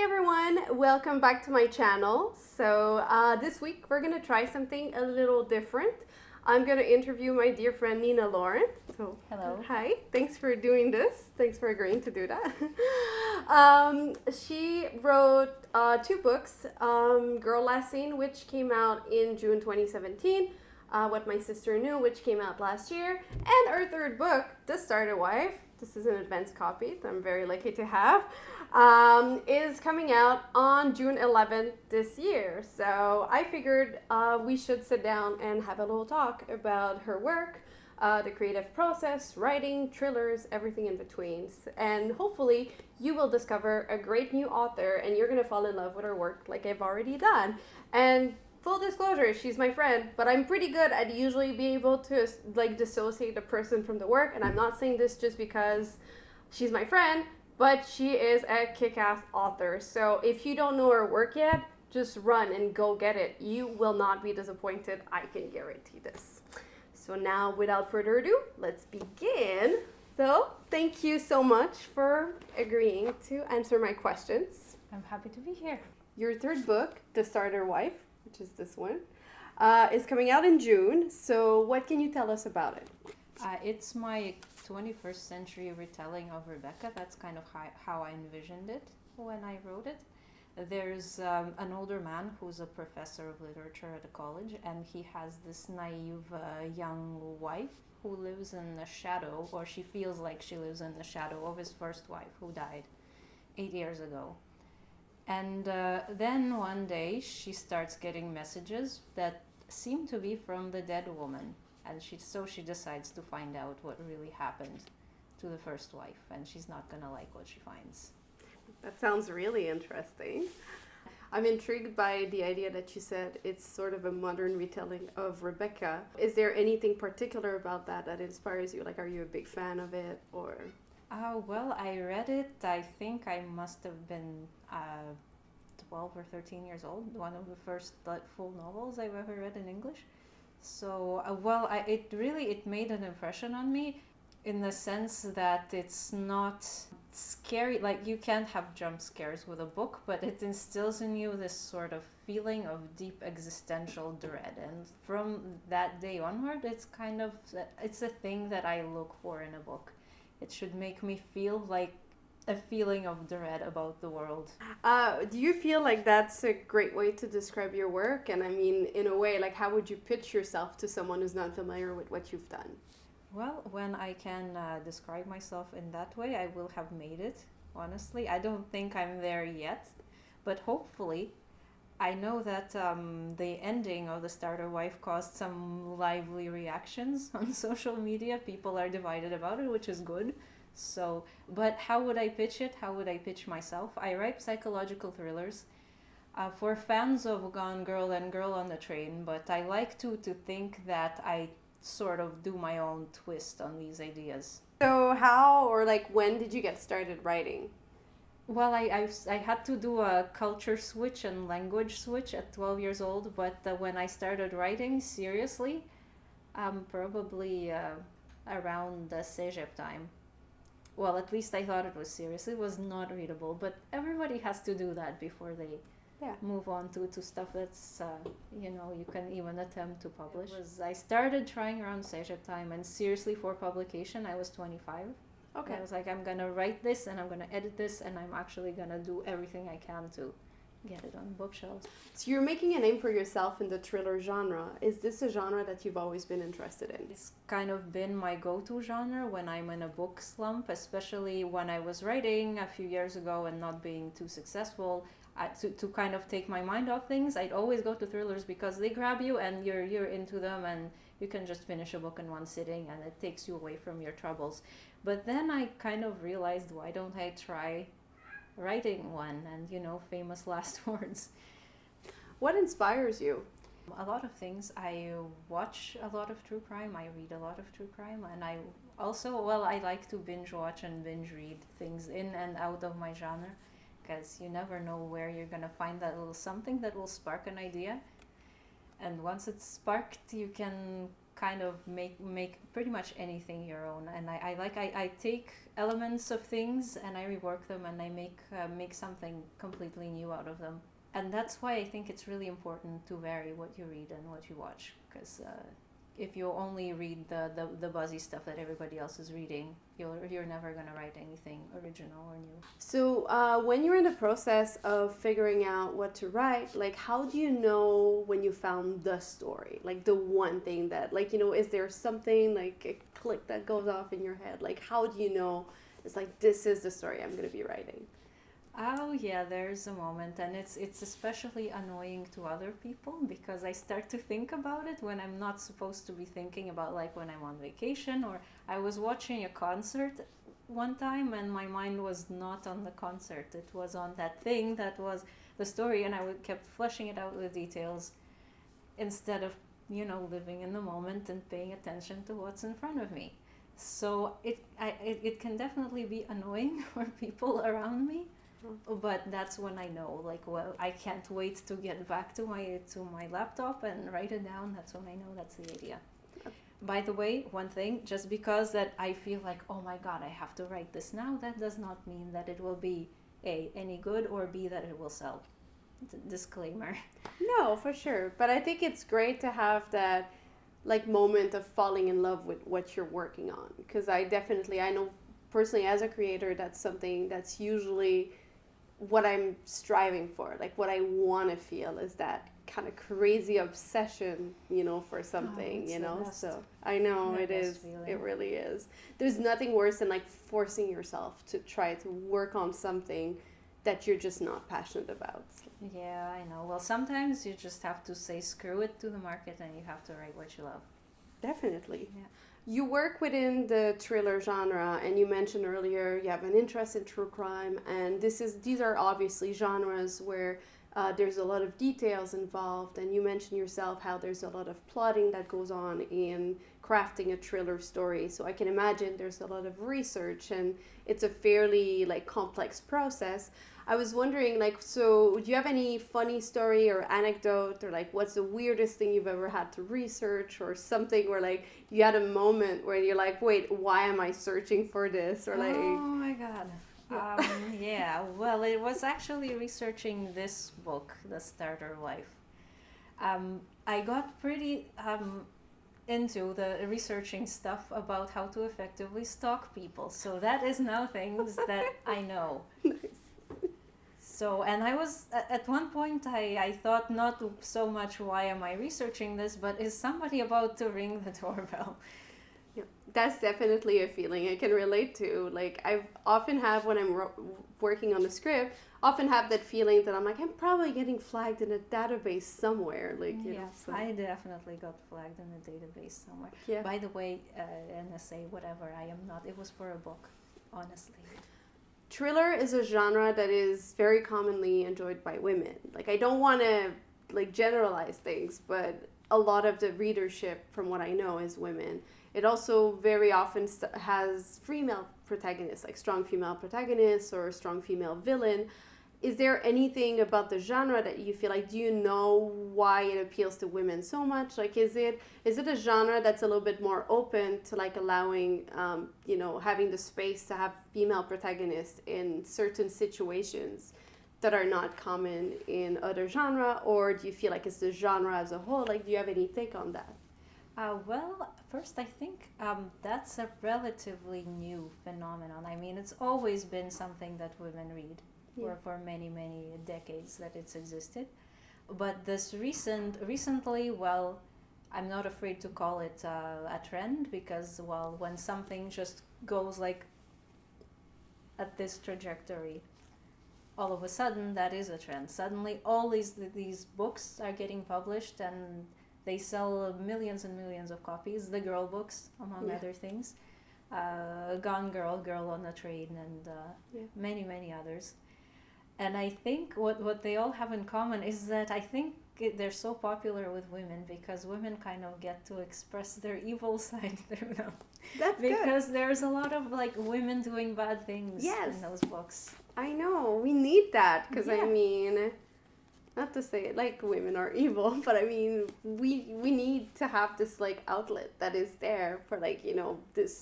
Hi everyone, welcome back to my channel. So this week we're gonna try something a little different. I'm gonna interview my dear friend Nina Laurin. So Hello. hi, thanks for doing this. Thanks for agreeing to do that. She wrote two books, Girl Last Seen, which came out in June 2017, What My Sister Knew, which came out last year, and her third book, The Starter Wife. This is an advanced copy that I'm very lucky to have. Is coming out on June 11th this year. So I figured we should sit down and have a little talk about her work, the creative process, writing, thrillers, everything in between. And hopefully you will discover a great new author and you're going to fall in love with her work like I've already done. And full disclosure, she's my friend, but I'm pretty good at usually being able to like dissociate the person from the work. And I'm not saying this just because she's my friend, but she is a kick-ass author. So if you don't know her work yet, just run and go get it. You will not be disappointed. I can guarantee this. So now, without further ado, let's begin. So thank you so much for agreeing to answer my questions. I'm happy to be here. Your third book, The Starter Wife, which is this one, is coming out in June. So what can you tell us about it? It's my 21st century retelling of Rebecca. That's kind of how I envisioned it when I wrote it. There's an older man who's a professor of literature at a college, and he has this naive young wife who lives in the shadow, or she feels like she lives in the shadow of his first wife who died 8 years ago. And then one day she starts getting messages that seem to be from the dead woman. And she decides to find out what really happened to the first wife, and she's not gonna like what she finds. That sounds really interesting. I'm intrigued by the idea that you said it's sort of a modern retelling of Rebecca. Is there anything particular about that that inspires you? Like, are you a big fan of it, or? Well, I read it, I think I must have been 12 or 13 years old, one of the first full novels I've ever read in English. So, it made an impression on me in the sense that it's not scary. Like, you can't have jump scares with a book, but it instills in you this sort of feeling of deep existential dread. And from that day onward, it's a thing that I look for in a book. It should make me feel like a feeling of dread about the world. Do you feel like that's a great way to describe your work? And I mean, in a way, like, how would you pitch yourself to someone who's not familiar with what you've done? Well, when I can describe myself in that way, I will have made it, honestly. I don't think I'm there yet, but hopefully. I know that the ending of The Starter Wife caused some lively reactions on social media. People are divided about it, which is good. So, but how would I pitch it? How would I pitch myself? I write psychological thrillers for fans of Gone Girl and Girl on the Train, but I like to think that I sort of do my own twist on these ideas. So how or like when did you get started writing? Well, I had to do a culture switch and language switch at 12 years old, but when I started writing seriously, probably around the cégep time. Well, at least I thought it was serious. It was not readable, but everybody has to do that before they move on to stuff that's, you can even attempt to publish. I started trying around cégep time, and seriously for publication, I was 25. Okay. I was like, I'm gonna write this, and I'm gonna edit this, and I'm actually gonna do everything I can to get it on bookshelves. So you're making a name for yourself in the thriller genre. Is this a genre that you've always been interested in? It's kind of been my go-to genre when I'm in a book slump, especially when I was writing a few years ago and not being too successful. To kind of take my mind off things, I'd always go to thrillers because they grab you and you're into them, and you can just finish a book in one sitting and it takes you away from your troubles. But then I kind of realized, why don't I try writing one? And famous last words. What inspires you? A lot of things. I watch a lot of true crime, I read a lot of true crime, and I like to binge watch and binge read things in and out of my genre, because you never know where you're gonna find that little something that will spark an idea. And once it's sparked, you can kind of make pretty much anything your own, and I take elements of things and I rework them and I make something completely new out of them. And that's why I think it's really important to vary what you read and what you watch, because if you only read the buzzy stuff that everybody else is reading, you're never going to write anything original or new. So when you're in the process of figuring out what to write, like, how do you know when you found the story? Like, the one thing that, like, you know, is there something, like, a click that goes off in your head? Like, how do you know it's like, this is the story I'm going to be writing? Oh yeah, there's a moment, and it's especially annoying to other people because I start to think about it when I'm not supposed to be thinking about, like when I'm on vacation, or I was watching a concert one time and my mind was not on the concert. It was on that thing that was the story, and I kept fleshing it out with details instead of, you know, living in the moment and paying attention to what's in front of me. So it can definitely be annoying for people around me. But that's when I know, like, well, I can't wait to get back to my laptop and write it down. That's when I know that's the idea. By the way, one thing, just because that I feel like, oh my god, I have to write this now, that does not mean that it will be A, any good, or B, that it will sell. Disclaimer. No, for sure. But I think it's great to have that, like, moment of falling in love with what you're working on. Because I know personally as a creator, that's something that's usually what I'm striving for. Like, what I want to feel is that kind of crazy obsession, you know, for something, you know. So I know it is. Feeling. It really is. There's nothing worse than, like, forcing yourself to try to work on something that you're just not passionate about. Yeah, I know. Well, sometimes you just have to say screw it to the market and you have to write what you love. Definitely. Yeah. You work within the thriller genre, and you mentioned earlier you have an interest in true crime, and these are obviously genres where there's a lot of details involved, and you mentioned yourself how there's a lot of plotting that goes on in crafting a thriller story. So I can imagine there's a lot of research, and it's a fairly, like, complex process. I was wondering, like, so do you have any funny story or anecdote, or, like, what's the weirdest thing you've ever had to research, or something where, like, you had a moment where you're like, wait, why am I searching for this? Or, like, oh my god. Yeah, well, it was actually researching this book, The Starter Wife. I got pretty into the researching stuff about how to effectively stalk people. So that is now things that I know. Nice. So, and I was, at one point, I thought not so much why am I researching this, but is somebody about to ring the doorbell? Yeah, that's definitely a feeling I can relate to. Like, I've often have when I'm working on the script, often have that feeling that I'm like, I'm probably getting flagged in a database somewhere. Like, you know, so. I definitely got flagged in a database somewhere. Yeah. By the way, NSA, whatever, I am not. It was for a book, honestly. Thriller is a genre that is very commonly enjoyed by women. Like, I don't want to, like, generalize things, but a lot of the readership, from what I know, is women. It also very often has female protagonists, like strong female protagonists or a strong female villain. Is there anything about the genre that you feel like, do you know why it appeals to women so much? Like, is it a genre that's a little bit more open to, like, allowing, you know, having the space to have female protagonists in certain situations that are not common in other genre? Or do you feel like it's the genre as a whole? Like, do you have any take on that? Well, first, I think that's a relatively new phenomenon. I mean, it's always been something that women read. Yeah. For many, many decades that it's existed. But this recently, well, I'm not afraid to call it a trend, because, well, when something just goes, like, at this trajectory, all of a sudden that is a trend. Suddenly all these books are getting published and they sell millions and millions of copies. The girl books, among other things. Gone Girl, Girl on the Train, and many, many others. And I think what they all have in common is that I think they're so popular with women because women kind of get to express their evil side through them. That's because good. There's a lot of, like, women doing bad things in those books. I know. We need that because, I mean, not to say like women are evil, but I mean we need to have this like outlet that is there for like, you know, this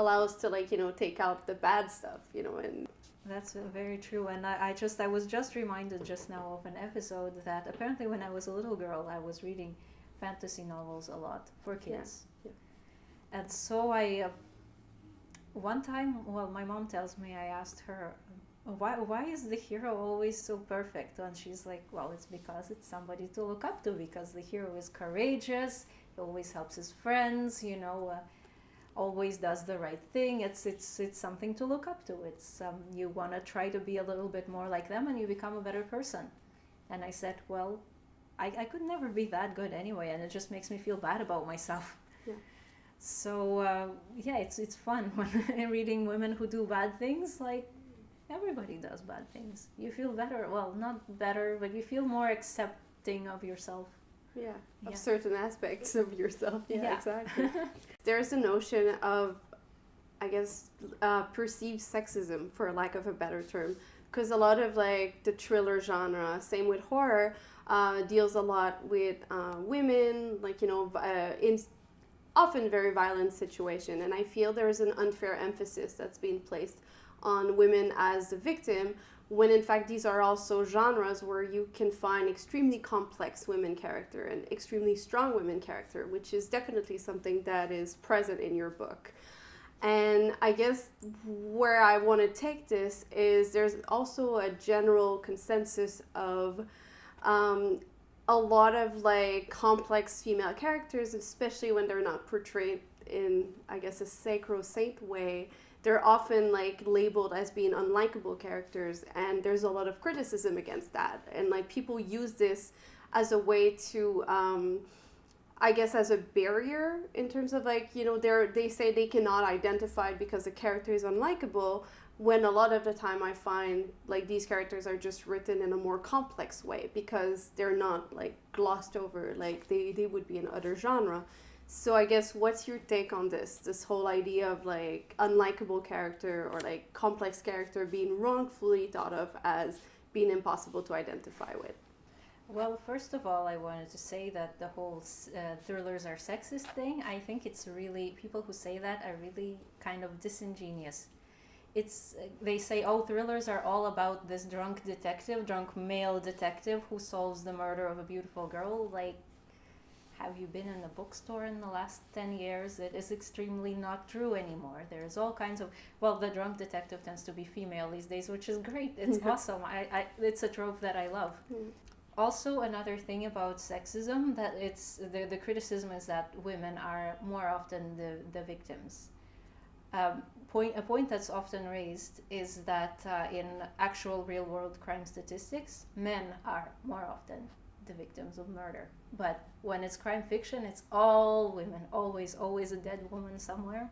allows to like, you know, take out the bad stuff, you know. And That's very true. And I was just reminded just now of an episode that apparently when I was a little girl, I was reading fantasy novels a lot for kids. Yeah. And so I, one time, well, my mom tells me, I asked her, why is the hero always so perfect? And she's like, well, it's because it's somebody to look up to, because the hero is courageous, he always helps his friends, you know, always does the right thing. It's something to look up to. It's you want to try to be a little bit more like them, and you become a better person. And I said, well, I could never be that good anyway, and it just makes me feel bad about myself. Yeah. So yeah, it's fun when reading women who do bad things. Like, everybody does bad things. You feel better. Well, not better, but you feel more accepting of yourself. Yeah, of Yeah. certain aspects of yourself. Yeah, Yeah. exactly. There's a notion of, I guess, perceived sexism, for lack of a better term, because a lot of like the thriller genre, same with horror, deals a lot with women, like, you know, in often very violent situation, and I feel there is an unfair emphasis that's being placed on women as the victim, when in fact these are also genres where you can find extremely complex women character and extremely strong women character, which is definitely something that is present in your book. And I guess where I want to take this is there's also a general consensus of a lot of like complex female characters, especially when they're not portrayed in, I guess, a sacrosanct way. They're often like labeled as being unlikable characters, and there's a lot of criticism against that. And like people use this as a way to, I guess, as a barrier in terms of like, you know, they say they cannot identify because the character is unlikable, when a lot of the time I find like these characters are just written in a more complex way because they're not like glossed over like they would be in other genre. So I guess what's your take on this whole idea of like unlikable character or like complex character being wrongfully thought of as being impossible to identify with? Well, first of all, I wanted to say that the whole thrillers are sexist thing, I think it's really, people who say that are really kind of disingenuous. It's they say, oh, thrillers are all about this drunk male detective who solves the murder of a beautiful girl. Like, have you been in a bookstore in the last 10 years? It is extremely not true anymore. There's all kinds of, well, the drunk detective tends to be female these days, which is great. It's awesome. It's a trope that I love. Also, another thing about sexism, that it's the criticism is that women are more often the victims. A point that's often raised is that in actual real world crime statistics, men are more often the victims of murder. But when it's crime fiction, it's all women, always a dead woman somewhere.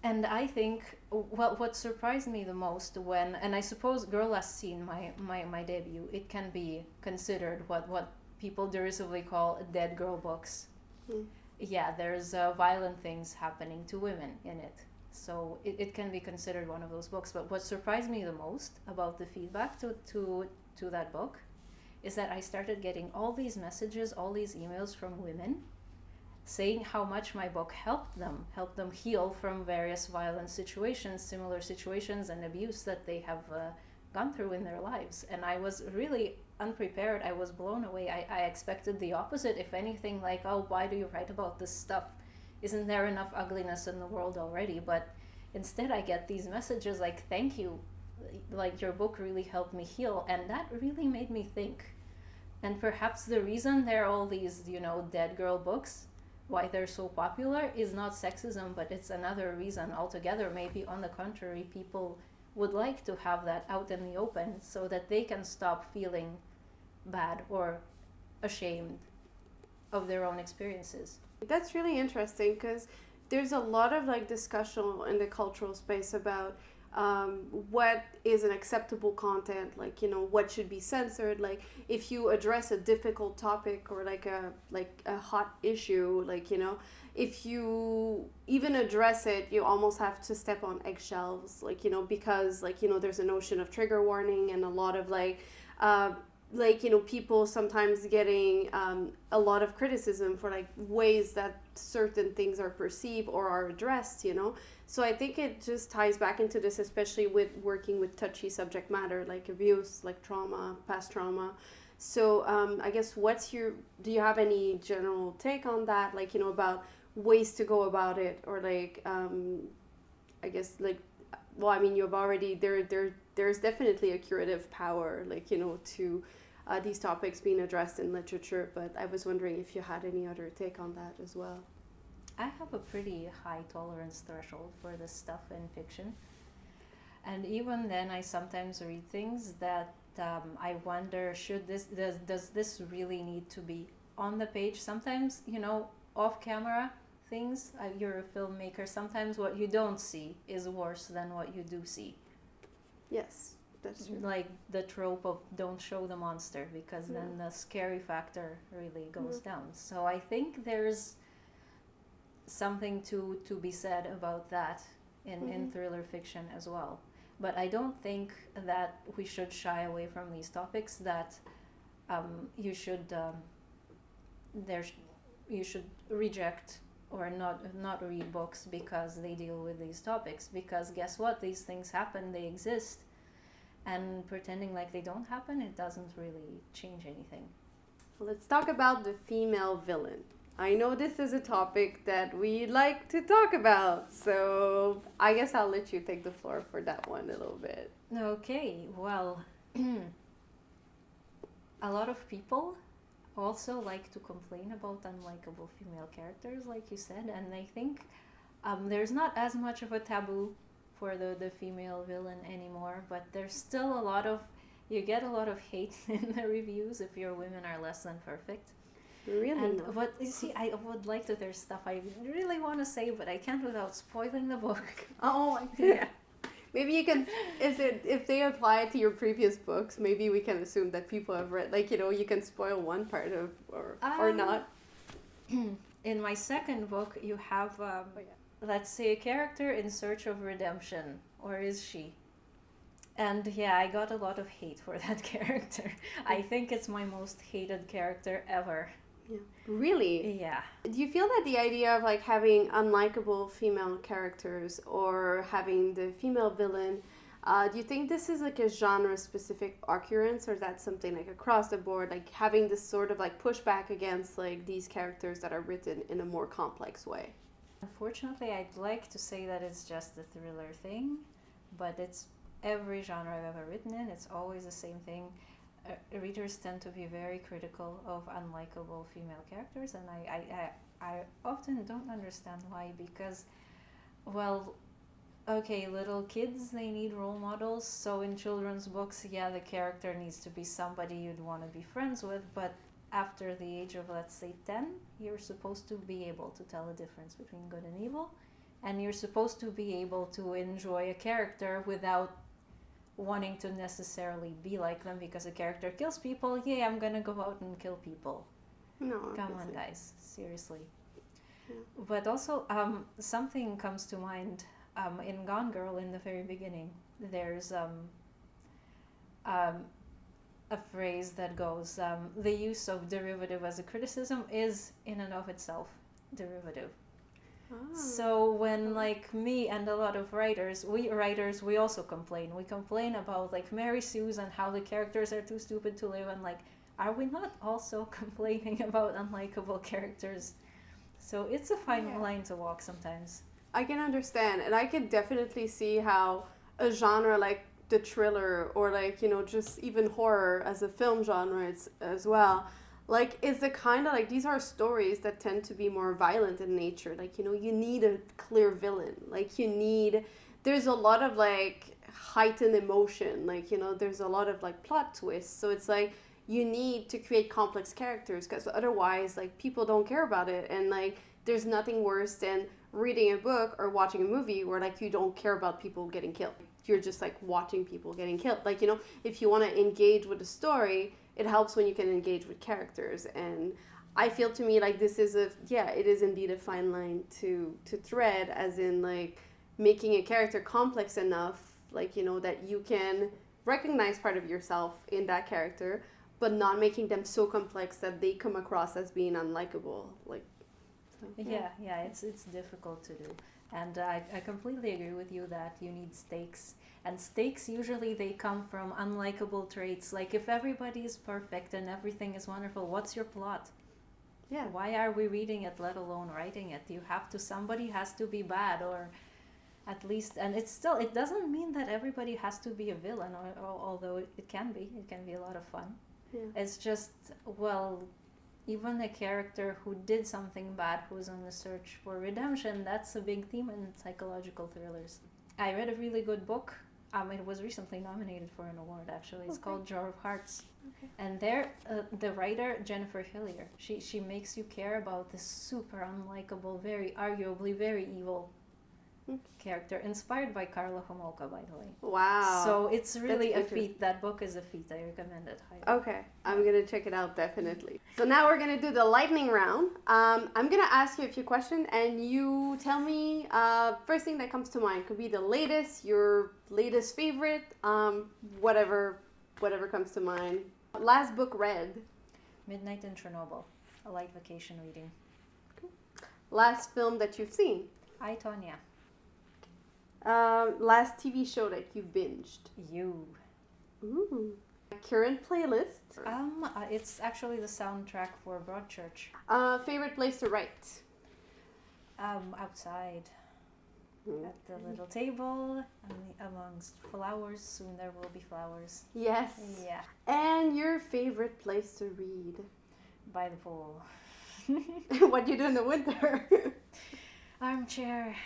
And I think, well, what surprised me the most when, and I suppose Girl Last Seen, my debut, it can be considered what people derisively call dead girl books. Yeah, there's violent things happening to women in it. So it can be considered one of those books. But what surprised me the most about the feedback to that book is that I started getting all these messages, all these emails from women saying how much my book helped them heal from various violent situations, similar situations and abuse that they have gone through in their lives. And I was really unprepared. I was blown away. I expected the opposite. If anything, like, oh, why do you write about this stuff? Isn't there enough ugliness in the world already? But instead I get these messages like, thank you, like your book really helped me heal. And that really made me think. And perhaps the reason there are all these, you know, dead girl books, why they're so popular, is not sexism, but it's another reason altogether. Maybe on the contrary, people would like to have that out in the open so that they can stop feeling bad or ashamed of their own experiences. That's really interesting because there's a lot of like discussion in the cultural space about what is an acceptable content, like, you know, what should be censored. Like, if you address a difficult topic or like a hot issue, like, you know, if you even address it, you almost have to step on eggshells, like, you know, because, like, you know, there's a notion of trigger warning and a lot of like, you know, people sometimes getting a lot of criticism for like ways that certain things are perceived or are addressed, you know. So I think it just ties back into this, especially with working with touchy subject matter like abuse, like trauma, past trauma. So I guess do you have any general take on that, like, you know, about ways to go about it, or like I guess like, well, I mean, you've already there's definitely a curative power, like, you know, to these topics being addressed in literature, but I was wondering if you had any other take on that as well. I have a pretty high tolerance threshold for this stuff in fiction. And even then, I sometimes read things that I wonder, does this really need to be on the page? Sometimes, you know, off camera things, you're a filmmaker, sometimes what you don't see is worse than what you do see. Yes, that's true. Like the trope of don't show the monster, because then the scary factor really goes down. So I think there's something to be said about that in thriller fiction as well. But I don't think that we should shy away from these topics, that you should reject or not read books because they deal with these topics, because guess what, these things happen, they exist, and pretending like they don't happen, it doesn't really change anything. Let's talk about the female villain. I know this is a topic that we like to talk about, so I guess I'll let you take the floor for that one a little bit. Okay, well, a lot of people also like to complain about unlikable female characters, like you said, and I think there's not as much of a taboo for the female villain anymore, but there's still you get a lot of hate in the reviews if your women are less than perfect. Really? And what you see, I would like to. There's stuff I really want to say, but I can't without spoiling the book. Oh, yeah. Maybe you can. If they apply it to your previous books, maybe we can assume that people have read. Like, you know, you can spoil one part of or not. In my second book, you have let's say a character in search of redemption, or is she? And yeah, I got a lot of hate for that character. I think it's my most hated character ever. Yeah. Really? Yeah. Do you feel that the idea of like having unlikable female characters or having the female villain, do you think this is like a genre specific occurrence, or is that something like across the board, like having this sort of like pushback against like these characters that are written in a more complex way? Unfortunately, I'd like to say that it's just a thriller thing, but it's every genre I've ever written in, it's always the same thing. Readers tend to be very critical of unlikable female characters, and I often don't understand why, because, well, okay, little kids, they need role models, so in children's books, yeah, the character needs to be somebody you'd want to be friends with, but after the age of, let's say, 10, you're supposed to be able to tell the difference between good and evil, and you're supposed to be able to enjoy a character without wanting to necessarily be like them, because a character kills people, yeah, I'm gonna go out and kill people. No, come on, guys, seriously. Yeah. But also, something comes to mind in Gone Girl in the very beginning. There's a phrase that goes, the use of derivative as a criticism is in and of itself derivative. So when, like, me and a lot of writers, we also complain. We complain about, like, Mary Sue's and how the characters are too stupid to live, and, like, are we not also complaining about unlikable characters? So it's a fine line to walk sometimes. I can understand, and I can definitely see how a genre like the thriller, or like, you know, just even horror as a film genre as well, like, is the kind of, like, these are stories that tend to be more violent in nature. Like, you know, you need a clear villain. Like, there's a lot of, like, heightened emotion. Like, you know, there's a lot of, like, plot twists. So it's, like, you need to create complex characters, because otherwise, like, people don't care about it. And, like, there's nothing worse than reading a book or watching a movie where, like, you don't care about people getting killed. you're just like watching people getting killed. Like, you know, if you want to engage with the story, it helps when you can engage with characters. And I feel to me like this is it is indeed a fine line to thread, as in like making a character complex enough, like, you know, that you can recognize part of yourself in that character, but not making them so complex that they come across as being unlikable. Like, so, yeah, it's difficult to do. And I completely agree with you that you need stakes. And stakes, usually they come from unlikable traits. Like, if everybody is perfect and everything is wonderful, what's your plot? Yeah. Why are we reading it, let alone writing it? Somebody has to be bad, or at least, and it doesn't mean that everybody has to be a villain, although it can be a lot of fun. Yeah. It's just, well, even a character who did something bad, who's on the search for redemption, that's a big theme in psychological thrillers. I read a really good book. It was recently nominated for an award, actually. It's called Jar of Hearts. Okay. And there, the writer, Jennifer Hillier, she makes you care about this super unlikable, arguably very evil character, inspired by Karla Homolka, by the way. Wow. So it's really a feat. That book is a feat. I recommend it highly. Okay, I'm gonna check it out definitely. So now we're gonna do the lightning round. I'm gonna ask you a few questions, and you tell me first thing that comes to mind. Could be the latest, your latest favorite, whatever comes to mind. Last book read. Midnight in Chernobyl, a light vacation reading. Cool. Last film that you've seen. I, Tonya. Last TV show that you binged. You. Ooh. Current playlist. It's actually the soundtrack for Broadchurch. Favorite place to write. Outside. At the little table, amongst flowers. Soon there will be flowers. Yes. Yeah. And your favorite place to read. By the pool. What do you do in the winter? Armchair.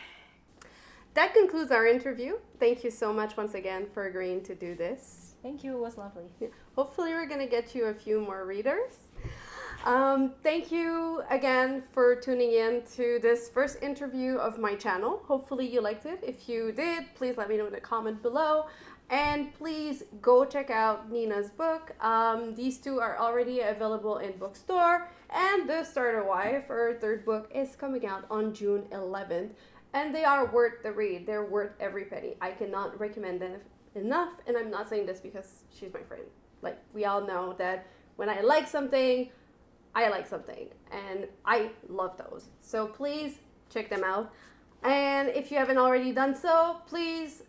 That concludes our interview. Thank you so much once again for agreeing to do this. Thank you. It was lovely. Yeah. Hopefully we're going to get you a few more readers. Thank you again for tuning in to this first interview of my channel. Hopefully you liked it. If you did, please let me know in the comment below. And please go check out Nina's book. These two are already available in bookstore. And The Starter Wife, her third book, is coming out on June 11th. And they are worth the read. They're worth every penny. I cannot recommend them enough. And I'm not saying this because she's my friend. Like, we all know that when I like something, I like something. And I love those. So please check them out. And if you haven't already done so, please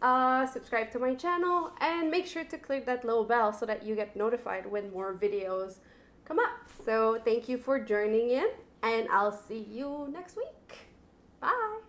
subscribe to my channel. And make sure to click that little bell so that you get notified when more videos come up. So thank you for joining in. And I'll see you next week. Bye.